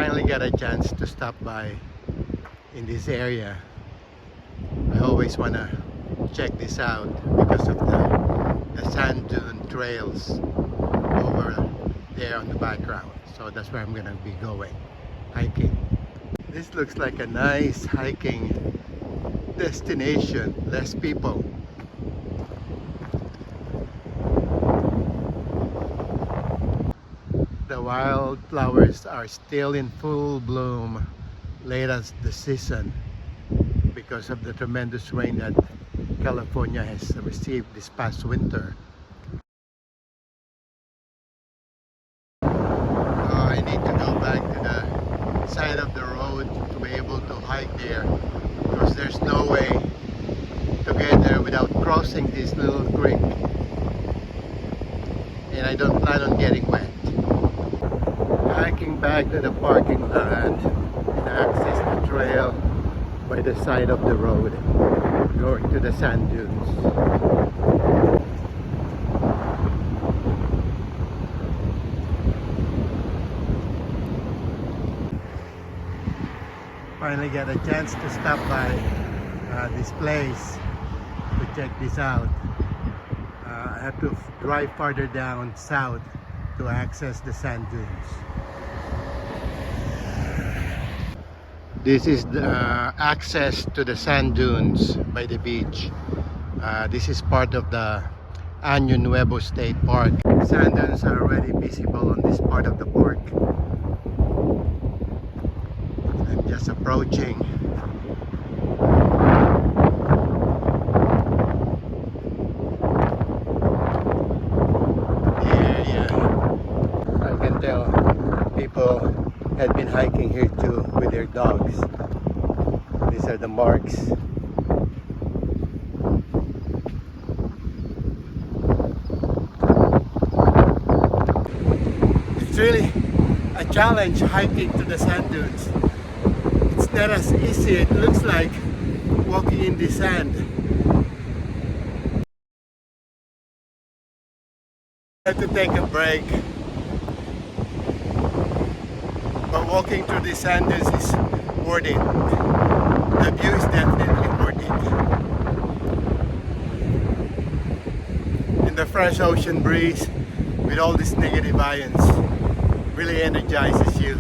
Finally got a chance to stop by in this area. I always want to check this out because of the sand dune trails over there on the background. So that's where I'm gonna be going, hiking. This looks like a nice hiking destination, less people. The wildflowers are still in full bloom late as the season because of the tremendous rain that California has received this past winter. I need to go back to the side of the road to be able to hike there because there's no way to get there without crossing this little creek, and I don't plan on getting wet. Hiking back to the parking lot and access the trail by the side of the road going to the sand dunes. Finally got a chance to stop by this place to check this out. I have to drive farther down south to access the sand dunes. This is the access to the sand dunes by the beach. This is part of the Año Nuevo State Park. Sand dunes are already visible on this part of the park. I'm just approaching. I can tell people had been hiking here too with their dogs. These are the marks. It's really a challenge hiking to the sand dunes. It's not as easy it looks like walking in the sand. I have to take a break. But walking through the sand dunes is worth it. The view is definitely worth it. And the fresh ocean breeze with all these negative ions really energizes you.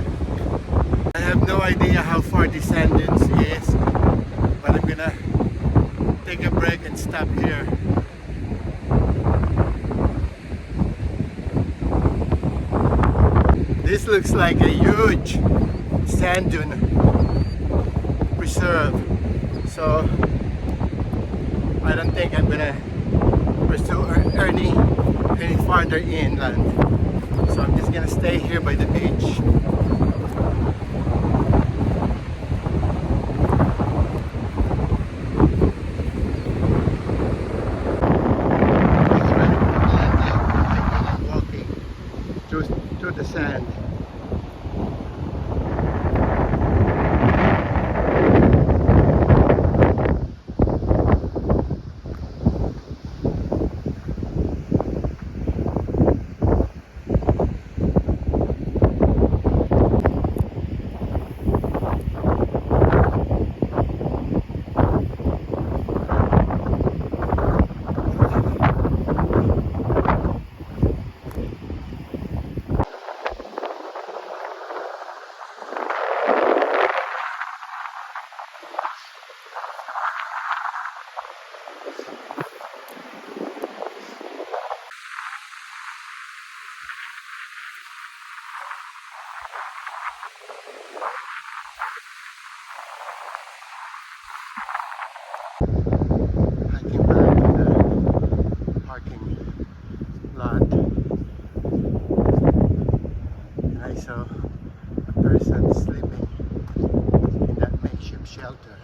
I have no idea how far the sand dunes is, but I'm gonna take a break and stop here. This looks like a huge sand dune preserve, so I don't think I'm gonna pursue any farther inland. So I'm just gonna stay here by the beach. Walking through the sand. Hiking back to the parking lot, and I saw a person sleeping in that makeshift shelter.